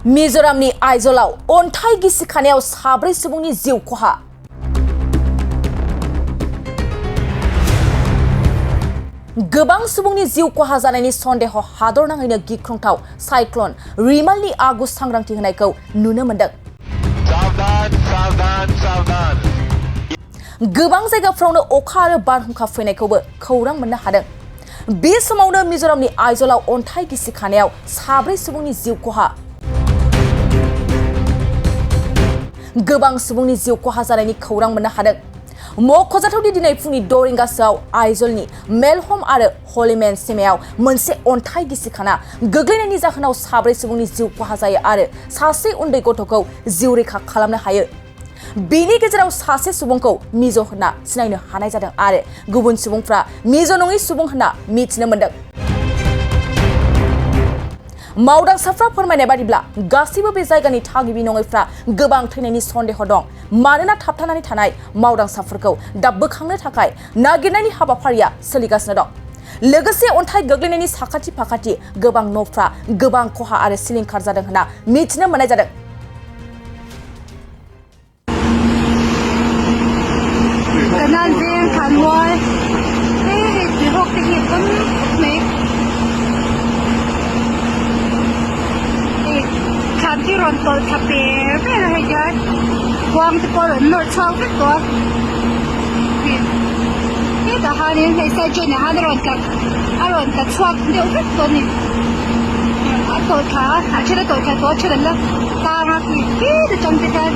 मिजोरामनि आइज'लाव अन्थाइ गिसिखानायाव 4 सुबुंनि जिउ खहा। गोबां सुबुंनि जिउ खहा जानायनि सन्देह हादरनाङैनो गिख्रंथाव साइक्ल'न रिमालनि आगु सांग्रांथि होनायखौ नुनो मोन्दों। गोबां जायगाफ्रावनो अखा आरो बारहुंखा फैनायखौबो खौरां मोननो हादों। बे समावनो मिजोरामनि आइज'लाव अन्थाइ गिसिखानायाव 4 सुबुंनि जिउ खहा। गोबां सुबुंनि जिउ खहा जानायनि खौरां मोननो हादों। मख'जाथावदि दिनै फुंनि 6 रिंगासोआव आइज'लनि मेलहम आरो हलिमेन सिमायाव मोनसे अन्थाइ गिसिखाना गोग्लैनायनि जाहोनाव 4 सुबुंनि जिउ खहा जायो आरो सासे उन्दै गथ'खौ जिउ रैखा खालामनो हायो। बेनि गेजेराव सासे सुबुंखौ मिज' होनना सिनायनो हानाय जादों आरो गुबुन सुबुंफ्रा मिज' नङै सुबुं होनना मिथिनो मोन्दों। मावदांसाफ्रा फोरमायनाय बादिब्ला गासैबो बे जायगानि थागिबि नङैफ्रा गोबां थैनायनि सन्देह दं, मानोना थाबथानानै थानाय मावदांसाफोरखौ दा बोखांनो थाखाय नागिरनायनि हाबाफारिया सोलिगासिनो दं। लोगोसे अन्थाइ गोग्लैनायनि साखाथि फाखाथि गोबां न'फ्रा गोबां खहा आरो सिलिंखार जादों होनना मिथिनो मोननाय जादों।ที่รอนตัวทับเป๋ไปอะไรยัยความจะปล่อยหนวดเช้าขึ้นตัวนี่แต่ฮานี่ในเซจเนี่ยฮารอนกับชวบเดี๋ยวขึ้นตัวนี่ตัวขาเชื่อตัวขาตัวเชื่อแล้วตามาที่จะจำเป็นกัน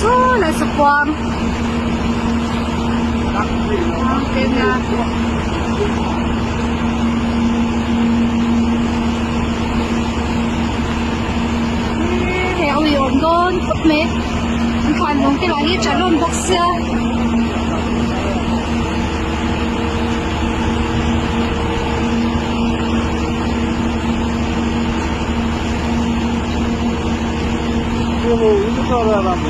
สู้เลยสปอนเป็นไงแถวอยู่โดนทุกเม็ดมันผ่านลงที่ร้านนี้จะร่นบ็อกเซอร์이거 따라가면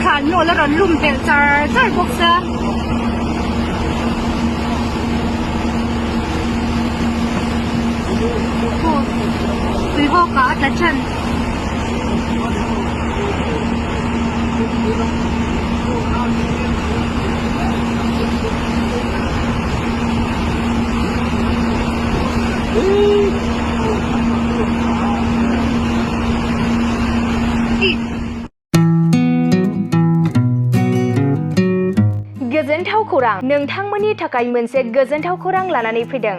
khán nổ là đón lùm bèo char char bốc ra vì họ cả đã chân गोजोनथाव खौरां नोंथांमोननि थाखाय मोनसे गोजोनथाव खौरां लानानै फैदों।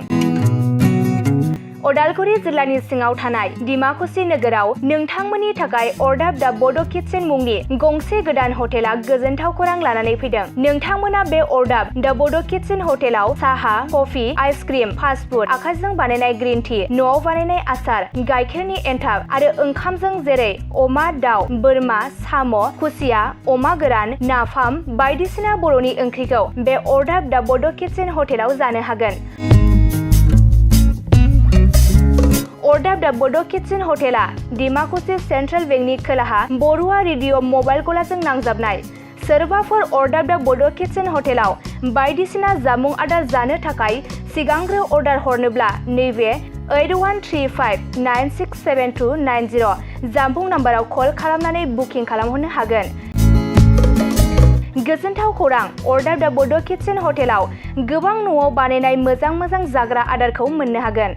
उदालगुरि जिल्लानि सिङाव थानाय डिमाकुसि नोगोराव नोंथांमोननि थाखाय अर्डाब दा बड' किटचेन मुंनि गंसे गोदान हटेला गोजोनथाव खौरां लानानै फैदों। नोंथांमोना बे अर्डाब दा बड' किटचेन हटेलाव साहा, कफि, आइसक्रिम, फास्ट फुड, आखाइजों बानायनाय ग्रीन टि, न'आव बानायनाय आसार, गाइखेरनि एन्थाब आरो ओंखामजों जेरै अमा, दाउ, बोरमा, साम', खुसिया, अमा गोरान, नाफाम बायदिसिना बर'नि ओंख्रिखौ बे अर्डाब दा बड' किटचेन हटेलाव जानो हागोन। अर्डाब दा बड' किटचेन हटेला डिमाकुसि सेन्ट्रेल बेंकनि खोलाहा बरुवा रेडिअ मबाइल गलाजों नांजाबनाय। सोरबाफोर अर्डाब दा बड' किटचेन हटेलाव बायदिसिना जामुं आदार जानो थाखाय सिगांग्रो अर्डार हरनोब्ला नैबे 8135967290 जामबुं नाम्बाराव कल खालामनानै बुकिं खालामहरनो हागोन। गोजोनथाव खौरां अर्डाब दा बड' किटचेन हटेलाव गोबां न'आव बानायनाय मोजां जाग्रा आदारखौ मोननो हागोन।